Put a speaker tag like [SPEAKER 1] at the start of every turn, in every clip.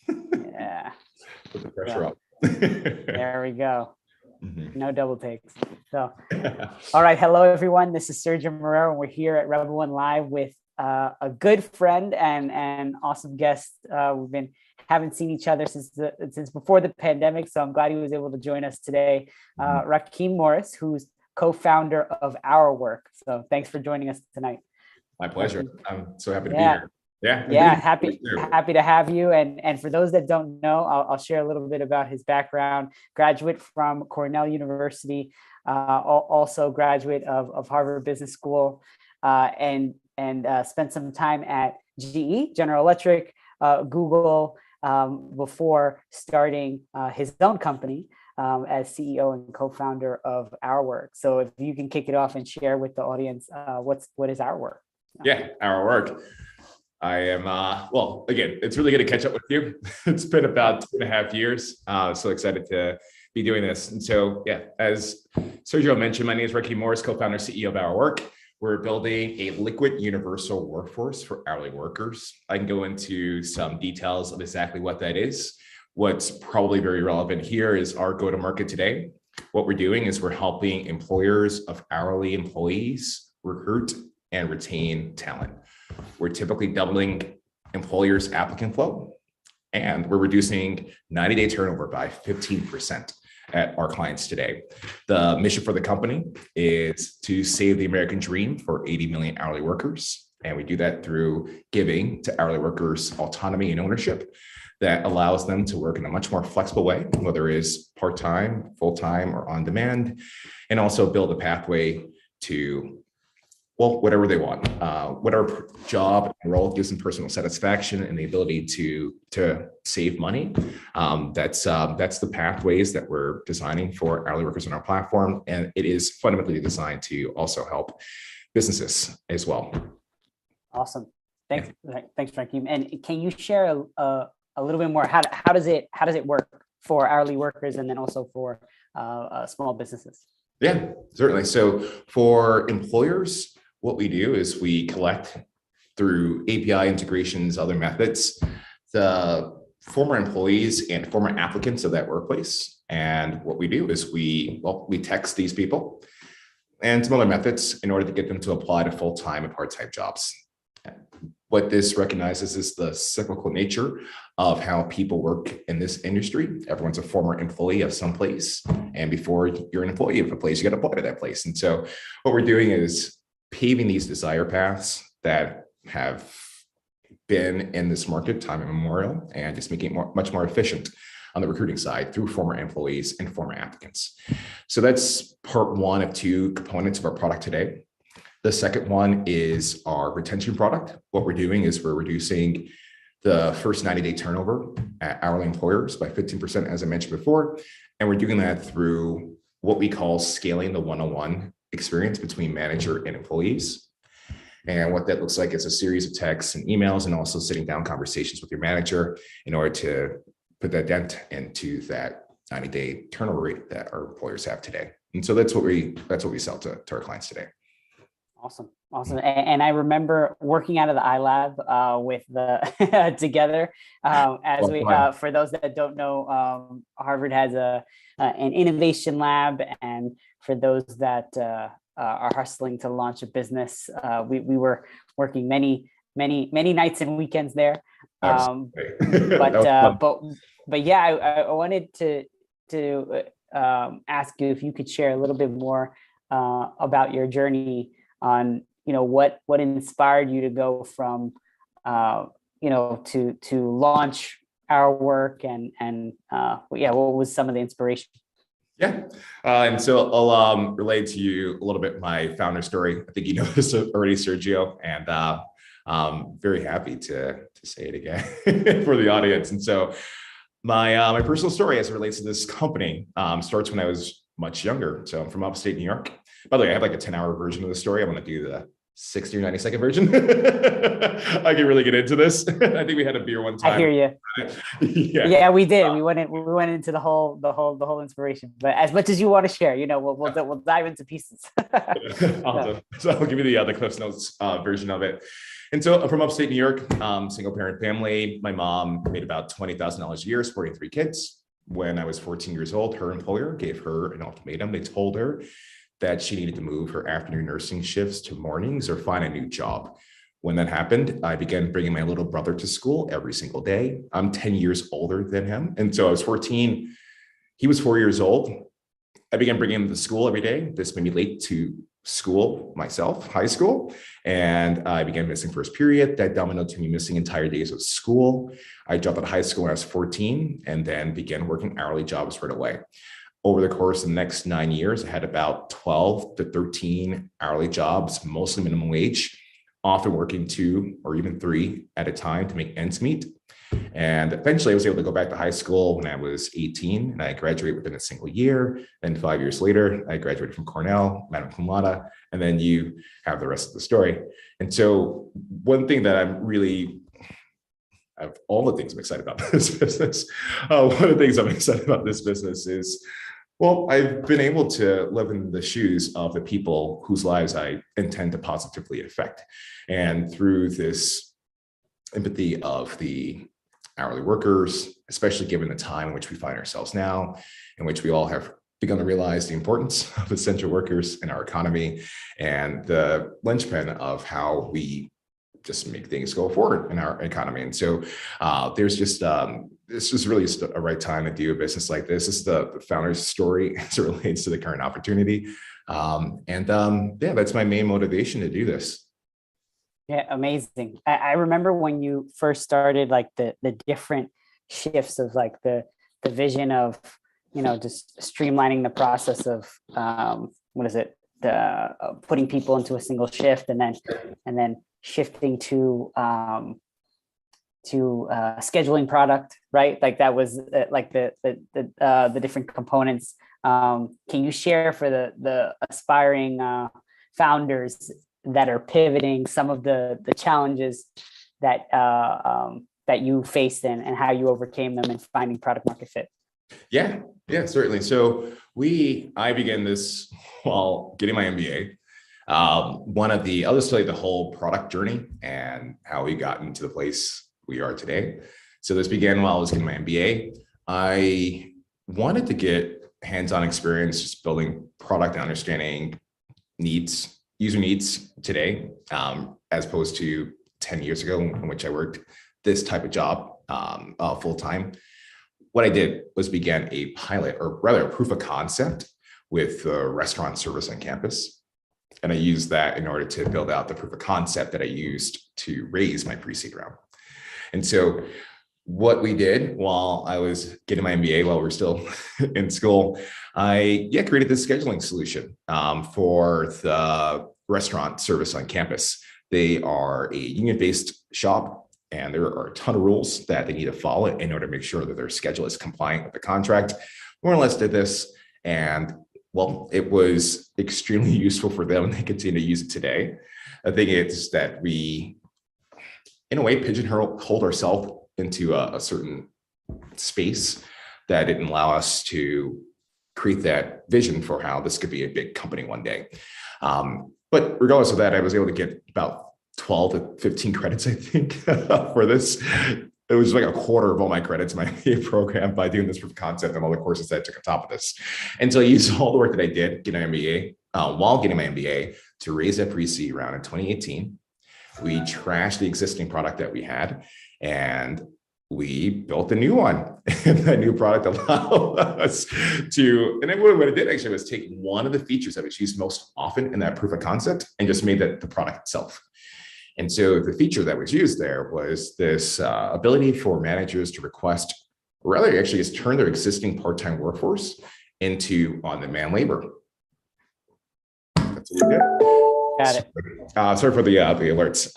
[SPEAKER 1] Yeah.
[SPEAKER 2] Put the pressure up.
[SPEAKER 1] There we go. No double takes. So, all right. Hello, everyone. This is Sergio Marrero, and we're here at RBL1 Live with a good friend and awesome guest. Haven't seen each other since before the pandemic, so I'm glad he was able to join us today. Rahkeem Morris, who's co-founder of Our Work. So thanks for joining us tonight.
[SPEAKER 2] My pleasure. I'm so happy to be here.
[SPEAKER 1] Happy to have you. And for those that don't know, I'll share a little bit about his background. Graduate from Cornell University, also graduate of Harvard Business School, and spent some time at GE, General Electric, Google, before starting his own company as CEO and co-founder of Our Work. So if you can kick it off and share with the audience, what is Our Work?
[SPEAKER 2] Yeah, Our Work. I am, well, again, it's really good to catch up with you. It's been about 2.5 years. So excited to be doing this. And so, yeah, as Sergio mentioned, my name is Rahkeem Morris, co-founder, CEO of Our Work. We're building a liquid universal workforce for hourly workers. I can go into some details of exactly what that is. What's probably very relevant here is our go-to-market today. What we're doing is we're helping employers of hourly employees recruit and retain talent. We're typically doubling employers' applicant flow, and we're reducing 90-day turnover by 15% at our clients today. The mission for the company is to save the American dream for 80 million hourly workers. And we do that through giving to hourly workers autonomy and ownership that allows them to work in a much more flexible way, whether it is part-time, full-time, or on demand, and also build a pathway to, well, whatever they want, whatever job and role gives them personal satisfaction and the ability to save money. That's the pathways that we're designing for hourly workers on our platform, and it is fundamentally designed to also help businesses as well.
[SPEAKER 1] Awesome, thanks, Rahkeem. And can you share a little bit more? How does it work for hourly workers and then also for small businesses?
[SPEAKER 2] Yeah, certainly. So for employers, what we do is we collect through API integrations, other methods, the former employees and former applicants of that workplace. And what we do is we text these people and some other methods in order to get them to apply to full-time and part-time jobs. What this recognizes is the cyclical nature of how people work in this industry. Everyone's a former employee of some place. And before you're an employee of a place, you got to apply to that place. And so what we're doing is paving these desire paths that have been in this market time immemorial and just making it much more efficient on the recruiting side through former employees and former applicants. So that's part one of two components of our product today. The second one is our retention product. What we're doing is we're reducing the first 90-day turnover at hourly employers by 15%, as I mentioned before. And we're doing that through what we call scaling the one-on-one experience between manager and employees. And what that looks like is a series of texts and emails, and also sitting down conversations with your manager in order to put that dent into that 90-day turnover rate that our employers have today. And so that's what we sell to our clients today.
[SPEAKER 1] Awesome. And I remember working out of the iLab with the together as we for those that don't know, Harvard has an innovation lab, and for those that are hustling to launch a business, we were working many nights and weekends there. But yeah, I wanted to ask you if you could share a little bit more about your journey on, what inspired you to go from, to launch Our Work, and what was some of the inspiration?
[SPEAKER 2] Yeah. And so I'll relate to you a little bit my founder story. I think you know this already, Sergio, and I'm very happy to say it again for the audience. And so my personal story as it relates to this company starts when I was much younger. So I'm from upstate New York. By the way, I have like a 10-hour version of the story. I'm going to do the 60 or 90-second version. I can really get into this. I think we had a beer one time.
[SPEAKER 1] I hear you.
[SPEAKER 2] Yeah.
[SPEAKER 1] Yeah, we did. We went into the whole inspiration. But as much as you want to share, we'll dive into pieces.
[SPEAKER 2] Awesome. So I'll give you the Cliffs Notes version of it. And so I'm from upstate New York, single parent family. My mom made about $20,000 a year, supporting 3 kids. When I was 14 years old, her employer gave her an ultimatum. They told her that she needed to move her afternoon nursing shifts to mornings or find a new job. When that happened, I began bringing my little brother to school every single day. I'm 10 years older than him. And so I was 14. He was 4 years old. I began bringing him to school every day. This made me late to school myself, high school, and I began missing first period. That dominoed to me missing entire days of school. I dropped out of high school when I was 14 and then began working hourly jobs right away. Over the course of the next 9 years, I had about 12 to 13 hourly jobs, mostly minimum wage, often working 2 or even 3 at a time to make ends meet. And eventually I was able to go back to high school when I was 18 and I graduated within a single year. And 5 years later, I graduated from Cornell, magna cum laude, and then you have the rest of the story. And so one thing that I'm really, of all the things I'm excited about this business, one of the things I'm excited about this business is, well, I've been able to live in the shoes of the people whose lives I intend to positively affect. And through this empathy of the hourly workers, especially given the time in which we find ourselves now, in which we all have begun to realize the importance of essential workers in our economy and the linchpin of how we just make things go forward in our economy. And so there's just, this is really just a right time to do a business like this. This is the founder's story as it relates to the current opportunity. Yeah, that's my main motivation to do this.
[SPEAKER 1] Yeah, amazing. I remember when you first started, like the different shifts of like the vision of, just streamlining the process of putting people into a single shift and then shifting to scheduling product, right? Like that was like the different components. Can you share for the aspiring founders that are pivoting some of the challenges that you faced and how you overcame them in finding product market fit?
[SPEAKER 2] Yeah, certainly. So I began this while getting my MBA. I'll just tell you the whole product journey and how we got into the place we are today. So this began while I was getting my MBA. I wanted to get hands-on experience just building product and understanding user needs today, as opposed to 10 years ago in which I worked this type of job full-time. What I did was began a pilot, or rather a proof of concept with a restaurant service on campus. And I used that in order to build out the proof of concept that I used to raise my pre-seed round. And so what we did while I was getting my MBA, while we're still in school, I created this scheduling solution for the restaurant service on campus. They are a union-based shop, and there are a ton of rules that they need to follow in order to make sure that their schedule is compliant with the contract. More or less did this, and well, it was extremely useful for them, and they continue to use it today. I think it's that we, in a way, pigeonholed ourselves into a certain space that didn't allow us to create that vision for how this could be a big company one day. But regardless of that, I was able to get about 12 to 15 credits, I think, for this. It was like a quarter of all my credits in my MBA program by doing this proof of concept and all the courses that I took on top of this. And so I used all the work that I did getting my MBA, while getting my MBA, to raise that pre-seed round in 2018. We trashed the existing product that we had, and we built a new one. And that new product allowed us to, and then what I did actually was take one of the features that was used most often in that proof of concept and just made that the product itself. And so the feature that was used there was this ability for managers to request, or rather actually just turn their existing part-time workforce into on-demand labor. That's what we did.
[SPEAKER 1] Got it.
[SPEAKER 2] Sorry for the alerts.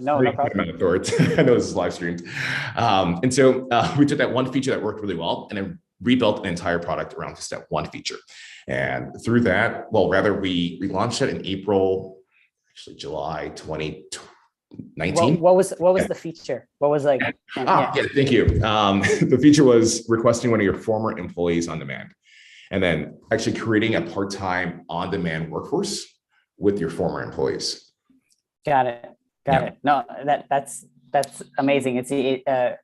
[SPEAKER 1] No problem.
[SPEAKER 2] I know this is live streamed. And so we took that one feature that worked really well and then rebuilt an entire product around just that one feature. And through that, we launched it in April actually July 2019.
[SPEAKER 1] What was the feature? What was like?
[SPEAKER 2] Yeah, thank you. The feature was requesting one of your former employees on demand, and then actually creating a part-time on-demand workforce with your former employees.
[SPEAKER 1] Got it. Got it. No, that's amazing. It's the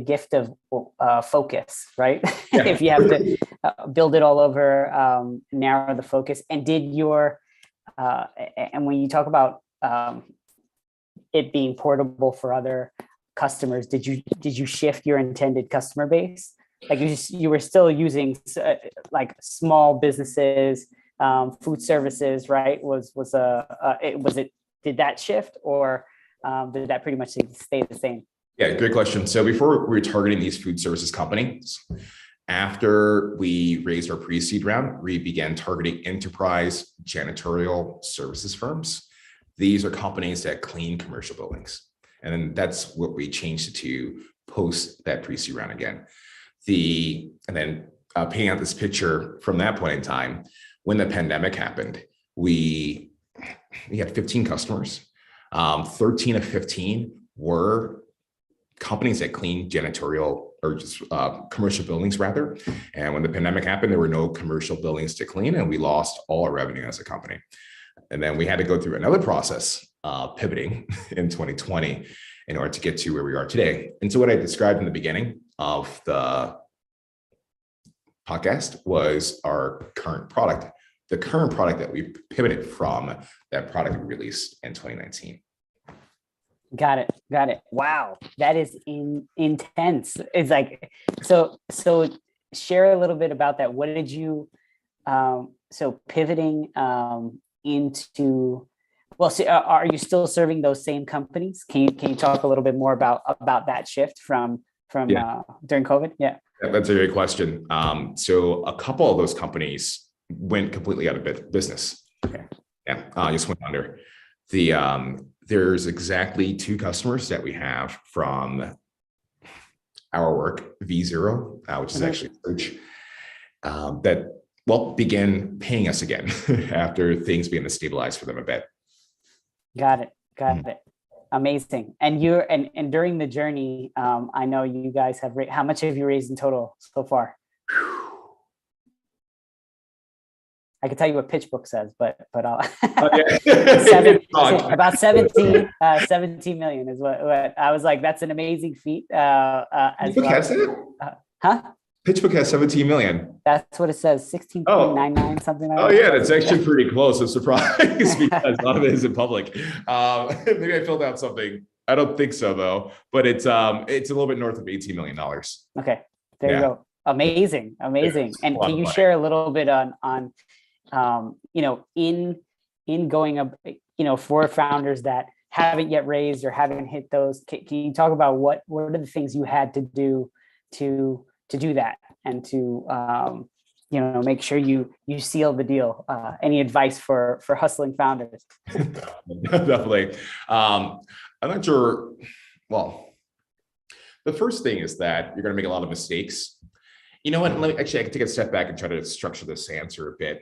[SPEAKER 1] gift of focus, right?
[SPEAKER 2] Yeah.
[SPEAKER 1] If you have to build it all over, narrow the focus. And and when you talk about it being portable for other customers, did you shift your intended customer base? Like you were still using like small businesses, food services, right? Did that shift, or did that pretty much stay the same?
[SPEAKER 2] Yeah, great question. So before we were targeting these food services companies, after we raised our pre-seed round, we began targeting enterprise janitorial services firms. These are companies that clean commercial buildings. And then that's what we changed it to post that pre-seed round again. Painting out this picture from that point in time, when the pandemic happened, we had 15 customers. 13 of 15 were companies that clean janitorial or just commercial buildings rather. And when the pandemic happened, there were no commercial buildings to clean, and we lost all our revenue as a company. And then we had to go through another process, pivoting in 2020 in order to get to where we are today. And so what I described in the beginning of the podcast was our current product, the current product that we pivoted from, that product we released in 2019.
[SPEAKER 1] Got it. Wow, that is intense. It's like, so share a little bit about that. What did you, so pivoting into, well, so are you still serving those same companies? Can you talk a little bit more about that shift from during COVID? Yeah.
[SPEAKER 2] That's a great question. So a couple of those companies went completely out of business.
[SPEAKER 1] Okay.
[SPEAKER 2] Yeah, just went under. There's exactly 2 customers that we have from our work, V0, which is actually search, that began paying us again after things began to stabilize for them a bit.
[SPEAKER 1] Got it. Amazing. And and during the journey, I know you guys have how much have you raised in total so far? I can tell you what PitchBook says, but I'll about 17 million is what I was like. That's an amazing feat.
[SPEAKER 2] PitchBook has it?
[SPEAKER 1] Huh?
[SPEAKER 2] PitchBook has 17 million.
[SPEAKER 1] That's what it says. 16.99, something like that.
[SPEAKER 2] Oh yeah, that's actually pretty close. I'm surprised because a lot of it isn't public. Maybe I filled out something. I don't think so though, but it's a little bit north of $18 million.
[SPEAKER 1] Okay, there you go. Amazing.
[SPEAKER 2] Yeah,
[SPEAKER 1] and can you share a little bit on in going up, for founders that haven't yet raised or haven't hit those, can you talk about what are the things you had to do to do that and to make sure you seal the deal? Any advice for hustling founders?
[SPEAKER 2] Definitely. I'm not sure. Well, the first thing is that you're going to make a lot of mistakes. You know what? I can take a step back and try to structure this answer a bit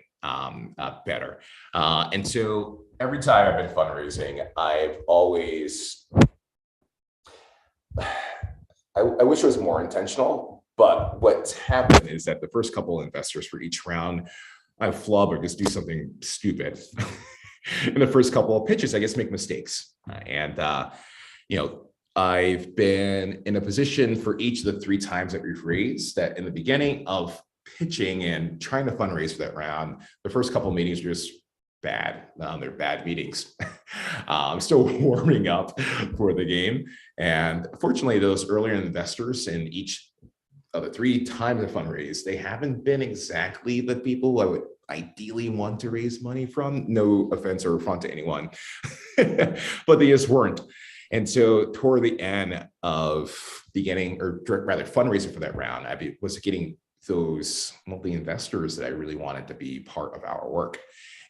[SPEAKER 2] better. And so every time I've been fundraising, I've always, I wish it was more intentional, but what's happened is that the first couple of investors for each round, I flub or just do something stupid. In the first couple of pitches, I guess make mistakes. I've been in a position for each of the 3 times that we've raised that in the beginning of pitching and trying to fundraise for that round, the first couple of meetings were just bad. They're bad meetings. I'm still warming up for the game. And fortunately, those earlier investors in each of the 3 times of fundraise, they haven't been exactly the people I would ideally want to raise money from. No offense or affront to anyone, but they just weren't. And so toward the end of beginning, or rather fundraising for that round, I was getting those multi-investors that I really wanted to be part of our work.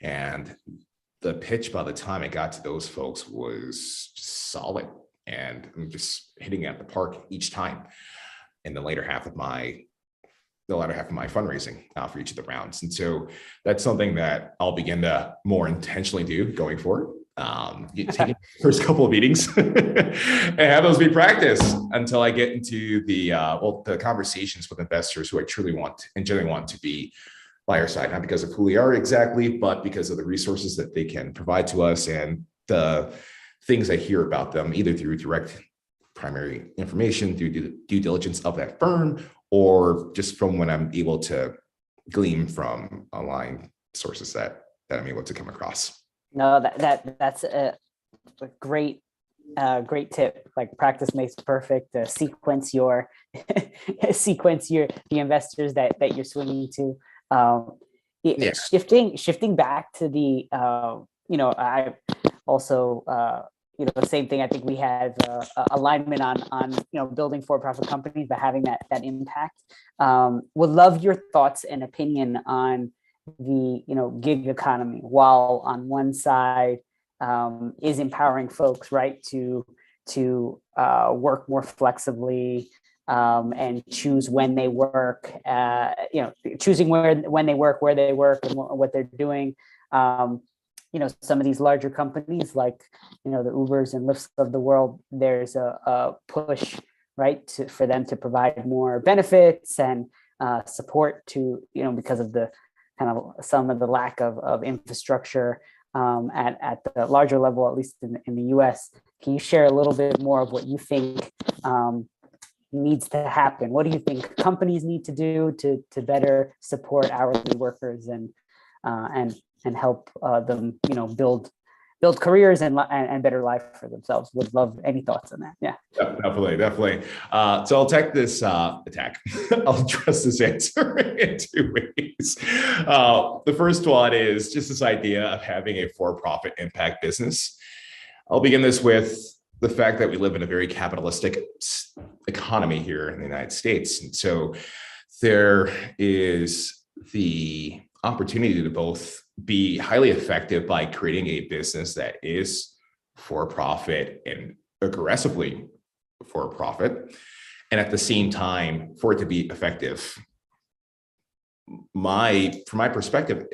[SPEAKER 2] And the pitch by the time I got to those folks was solid, and I'm just hitting at the park each time. In the later half of my the latter half of my fundraising for each of the rounds. And so that's something that I'll begin to more intentionally do going forward. Taking the first couple of meetings and have those be practice until I get into the conversations with investors who I truly want and generally want to be by our side, not because of who we are exactly, but because of the resources that they can provide to us and the things I hear about them, either through direct primary information, through due diligence of that firm, or just from when I'm able to glean from online sources that I'm able to come across.
[SPEAKER 1] No, that's a great tip. Like, practice makes perfect. Sequence the investors that you're swinging to. Shifting back to the I also same thing. I think we have alignment on building for-profit companies, but having that impact. Would love your thoughts and opinion on the gig economy. While on one side is empowering folks, right, to work more flexibly and choose when they work, choosing when they work, where they work, and what they're doing. Some of these larger companies like the Ubers and Lyfts of the world, there's a push, right, for them to provide more benefits and support to because of the kind of some of the lack of infrastructure at the larger level, at least in the US. Can you share a little bit more of what you think needs to happen? What do you think companies need to do to better support hourly workers and help them build careers and better life for themselves? Would love any thoughts on that. Yeah,
[SPEAKER 2] definitely. So I'll take this attack. I'll address this answer in two ways. The first one is just this idea of having a for-profit impact business. I'll begin this with the fact that we live in a very capitalistic economy here in the United States. And so there is the opportunity to both be highly effective by creating a business that is for profit and aggressively for profit, and at the same time for it to be effective. From my perspective,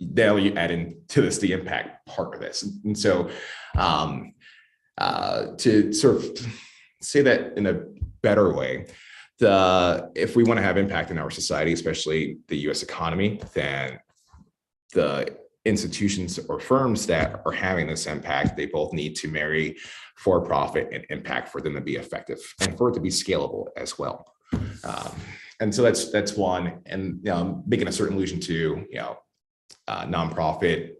[SPEAKER 2] now you add into this the impact part of this, and so to sort of say that in a better way, if we want to have impact in our society, especially the U.S. economy, then the institutions or firms that are having this impact, they both need to marry for-profit and impact for them to be effective and for it to be scalable as well. And so that's one. And making a certain allusion to nonprofit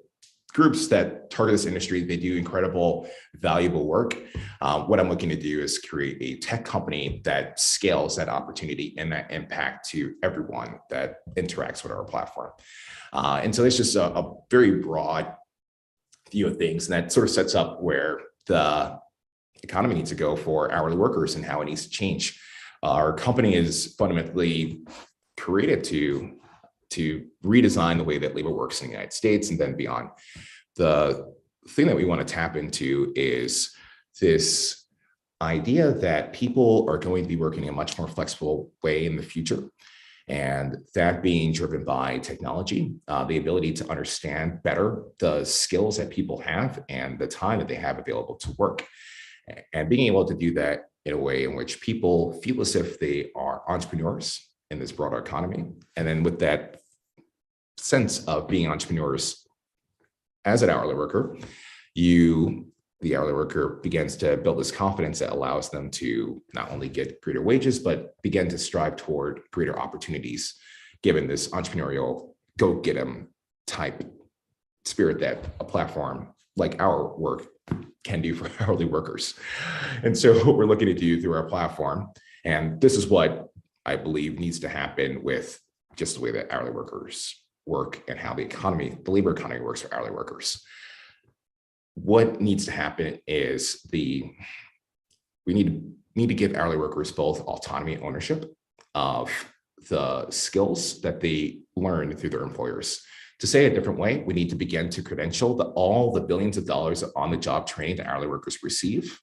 [SPEAKER 2] groups that target this industry, they do incredible, valuable work. What I'm looking to do is create a tech company that scales that opportunity and that impact to everyone that interacts with our platform. And so it's just a very broad view of things, and that sort of sets up where the economy needs to go for hourly workers and how it needs to change. Our company is fundamentally created to redesign the way that labor works in the United States and then beyond. The thing that we want to tap into is this idea that people are going to be working in a much more flexible way in the future. And that being driven by technology, the ability to understand better the skills that people have and the time that they have available to work. And being able to do that in a way in which people feel as if they are entrepreneurs in this broader economy. And then with that sense of being entrepreneurs as an hourly worker, the hourly worker begins to build this confidence that allows them to not only get greater wages, but begin to strive toward greater opportunities, given this entrepreneurial go-get-em type spirit that a platform like our work can do for hourly workers. And so what we're looking to do through our platform, and this is what I believe needs to happen with just the way that hourly workers work and how the labor economy works for hourly workers. What needs to happen is we need to give hourly workers both autonomy and ownership of the skills that they learn through their employers. To say it a different way, we need to begin to credential all the billions of dollars of on-the-job training that hourly workers receive.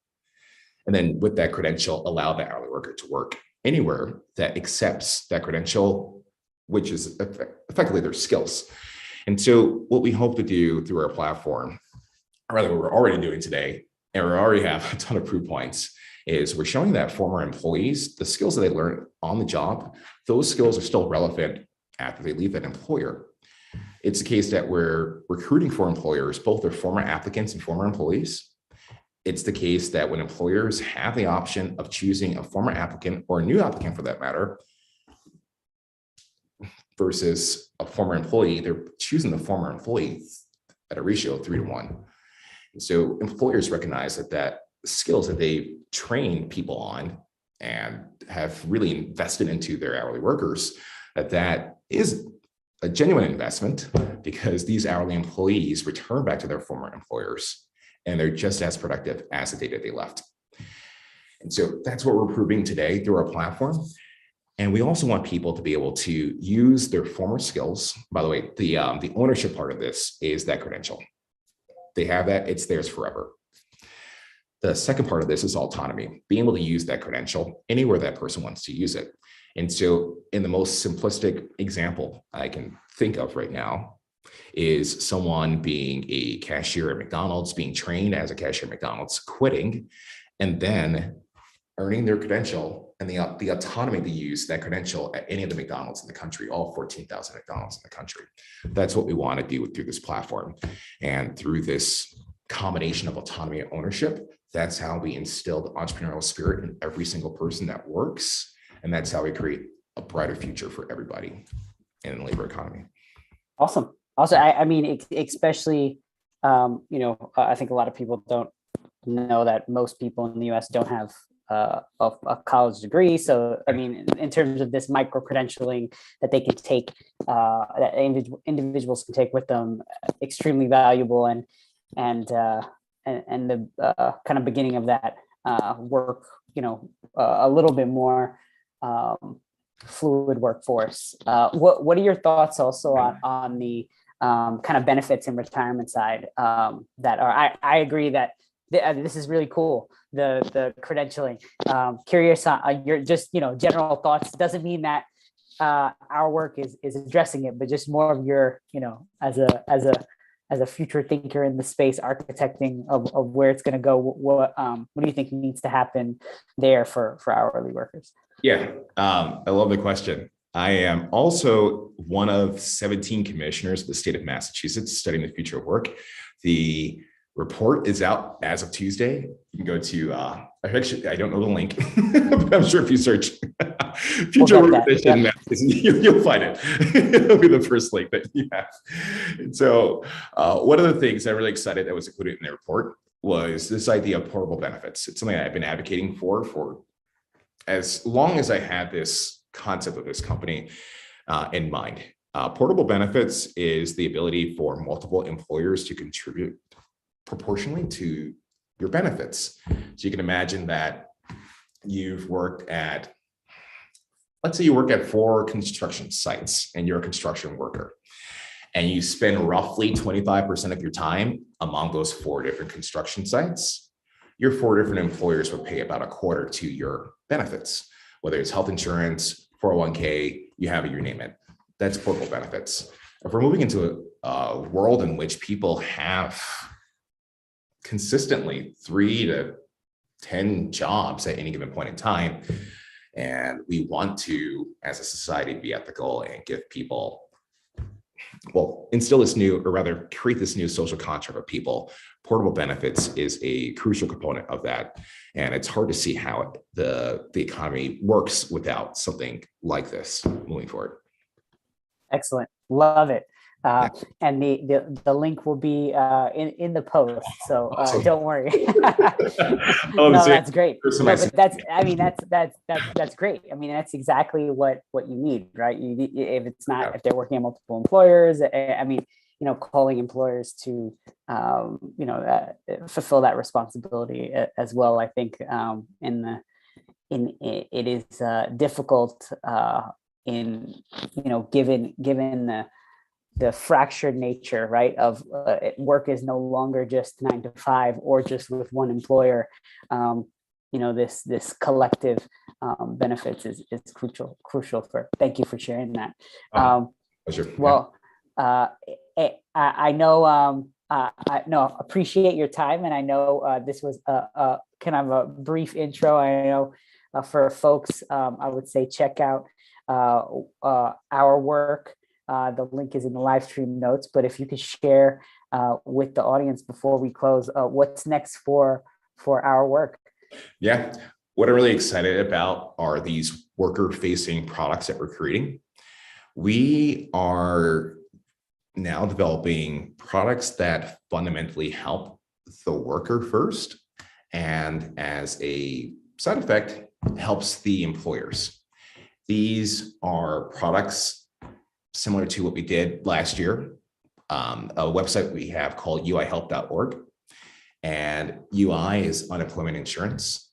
[SPEAKER 2] And then with that credential, allow the hourly worker to work anywhere that accepts that credential, which is effectively their skills. And so what we hope to do through our platform, or rather what we're already doing today, and we already have a ton of proof points, is we're showing that former employees, the skills that they learn on the job, those skills are still relevant after they leave that employer. It's the case that we're recruiting for employers, both their former applicants and former employees. It's the case that when employers have the option of choosing a former applicant or a new applicant for that matter, versus a former employee, they're choosing the former employee at a ratio of 3-to-1. And so employers recognize that skills that they train people on and have really invested into their hourly workers, that is a genuine investment, because these hourly employees return back to their former employers and they're just as productive as the day that they left. And so that's what we're proving today through our platform. And we also want people to be able to use their former skills. By the way, the ownership part of this is that credential. They have that, it's theirs forever. The second part of this is autonomy, being able to use that credential anywhere that person wants to use it. And so in the most simplistic example I can think of right now is someone being a cashier at McDonald's, being trained as a cashier at McDonald's, quitting, and then earning their credential and the autonomy to use that credential at any of the McDonald's in the country, all 14,000 McDonald's in the country. That's what we want to do through this platform. And through this combination of autonomy and ownership, that's how we instill the entrepreneurial spirit in every single person that works. And that's how we create a brighter future for everybody in the labor economy.
[SPEAKER 1] Awesome. Also, I mean, especially, I think a lot of people don't know that most people in the US don't have a college degree. So, I mean, in terms of this micro credentialing that they can take, that individuals can take with them, extremely valuable, and the kind of beginning of that work, a little bit more fluid workforce. What are your thoughts also on the kind of benefits in retirement side that are? I agree that this is really cool. The credentialing. Curious on your just general thoughts. Doesn't mean that our work is addressing it, but just more of your as a future thinker in the space, architecting of where it's going to go. What do you think needs to happen there for hourly workers?
[SPEAKER 2] Yeah, I love the question. I am also one of 17 commissioners of the state of Massachusetts studying the future of work. The report is out as of Tuesday. You can go to, actually, I don't know the link, but I'm sure if you search future work edition, you'll find it. It'll be the first link that you have. And so one of the things I'm really excited that was included in the report was this idea of portable benefits. It's something I've been advocating for as long as I had this concept of this company in mind. Portable benefits is the ability for multiple employers to contribute proportionally to your benefits. So you can imagine that you've worked at, let's say you work at 4 construction sites and you're a construction worker, and you spend roughly 25% of your time among those 4 different construction sites. Your 4 different employers would pay about a quarter to your benefits, whether it's health insurance, 401k, you have it, you name it. That's portable benefits. If we're moving into a world in which people have consistently 3 to 10 jobs at any given point in time, and we want to, as a society, be ethical and give people, instill this new, or rather create this new social contract of people, portable benefits is a crucial component of that. And it's hard to see how the economy works without something like this moving forward.
[SPEAKER 1] Excellent. Love it. And the link will be in the post, so don't worry. No, that's great. No, but that's great. I mean, that's exactly what you need, right? If they're working at multiple employers, I mean, calling employers to fulfill that responsibility as well. I think it is difficult given the fractured nature, right, of work is no longer just 9 to 5 or just with one employer. This collective benefits is crucial for. Thank you for sharing that.
[SPEAKER 2] Pleasure.
[SPEAKER 1] Well, I know. I appreciate your time, and I know this was a kind of a brief intro. I know for folks, I would say check out our work. The link is in the live stream notes. But if you could share with the audience before we close, what's next for our work?
[SPEAKER 2] Yeah, what I'm really excited about are these worker-facing products that we're creating. We are now developing products that fundamentally help the worker first, and as a side effect, helps the employers. These are products similar to what we did last year, a website we have called uihelp.org, and UI is unemployment insurance.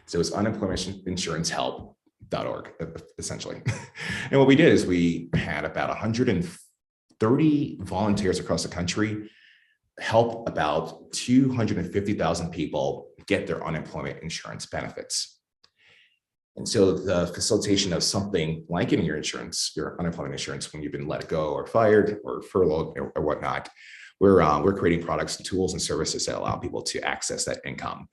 [SPEAKER 2] So it's unemploymentinsurancehelp.org, essentially. And what we did is we had about 130 volunteers across the country help about 250,000 people get their unemployment insurance benefits. And so the facilitation of something like getting your insurance, your unemployment insurance, when you've been let go or fired or furloughed or whatnot, we're creating products and tools and services that allow people to access that income.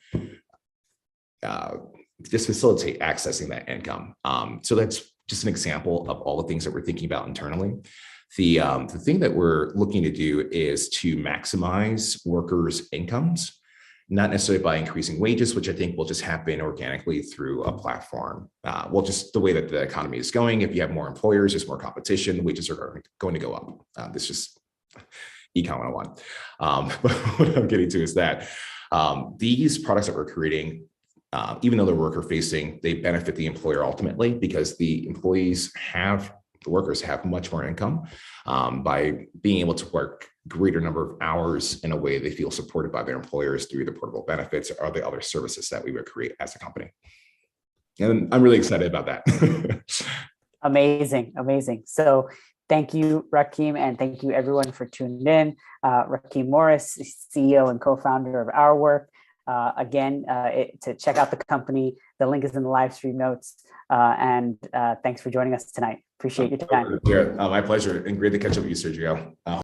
[SPEAKER 2] Just facilitate accessing that income. So that's just an example of all the things that we're thinking about internally. The thing that we're looking to do is to maximize workers' incomes, not necessarily by increasing wages, which I think will just happen organically through a platform. Well, just the way that the economy is going, if you have more employers, there's more competition, wages are going to go up. This is just Econ 101. But what I'm getting to is that these products that we're creating, even though they're worker facing, they benefit the employer ultimately, because the workers have much more income by being able to work greater number of hours in a way they feel supported by their employers through the portable benefits or the other services that we would create as a company. And I'm really excited about that.
[SPEAKER 1] Amazing. So thank you, Rahkeem, and thank you everyone for tuning in. Rahkeem Morris, CEO and co-founder of Our Work. Again, to check out the company, the link is in the live stream notes. And thanks for joining us tonight. Appreciate your time.
[SPEAKER 2] Yeah, my pleasure, and great to catch up with you, Sergio.